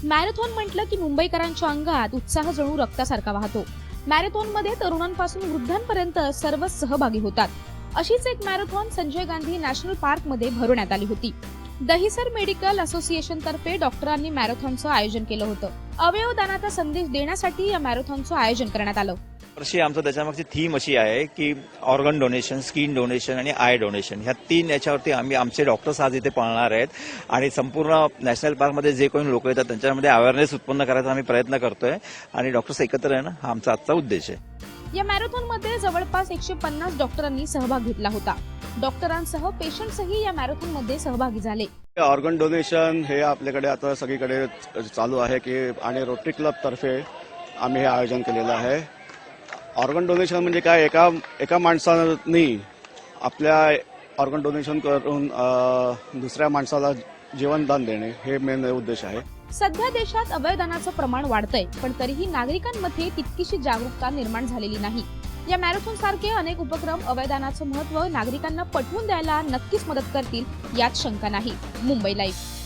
Marathon म्हटलं की मुंबईकरांच्या अंगात उत्साह जणू रक्तासारखा वाहतो। मॅरेथॉनमध्ये तरुणांपासून वृद्धांपर्यंत सर्वच सहभागी होतात। अशीच एक marathon Sanjay Gandhi national park मध्ये भरवण्यात आली होती। दहिसर मेडिकल असोसिएशन तर्फे डॉक्टरांनी मॅरेथॉनचं आयोजन केलं होतं। अवयवदानाचा संदेश देण्यासाठी या मॅरेथॉनचं आयोजन करण्यात आलं। वर्षी आमचं त्याच्यामागची थीम अशी आहे की ऑर्गन डोनेशन, स्किन डोनेशन आणि आय डोनेशन ह्या तीन याच्यावरती आम्ही आमचे डॉक्टर्स आज इथे पळणार आहेत आणि संपूर्ण नॅशनल पार्कमध्ये जे कोणी लोक येतात त्यांच्यामध्ये अवेअरनेस उत्पन्न करायचा आम्ही प्रयत्न करतोय आणि डॉक्टर्स एकत्र येणं हा आमचा आजचा उद्देश आहे। या मॅरेथॉनमध्ये जवळपास 150 डॉक्टरांनी सहभाग घेतला होता। डॉक्टरांसह पेशंट्सही या मॅरेथॉनमध्ये सहभागी झाले। ऑर्गन डोनेशन हे आपल्याकडे आता सगळीकडे चालू आहे की आणि रोटरी क्लब तर्फे आम्ही हे आयोजन केलेलं आहे। ऑर्गन डोनेशन म्हणजे काय, एका माणसाने आपल्या ऑर्गन डोनेशन करून दुसऱ्या माणसाला जीवनदान देणे हे मेन उद्देश आहे। सध्या देशात अवयवदानाचं प्रमाण वाढतंय, पण तरीही नागरिकांमध्ये तितकीशी जागरूकता निर्माण झालेली नाही। या मॅरेथॉन सारखे अनेक उपक्रम अवयवदानाचं महत्त्व नागरिकांना पटवून द्यायला नक्कीच मदत करतील यात शंका नाही। मुंबई लाईव्ह।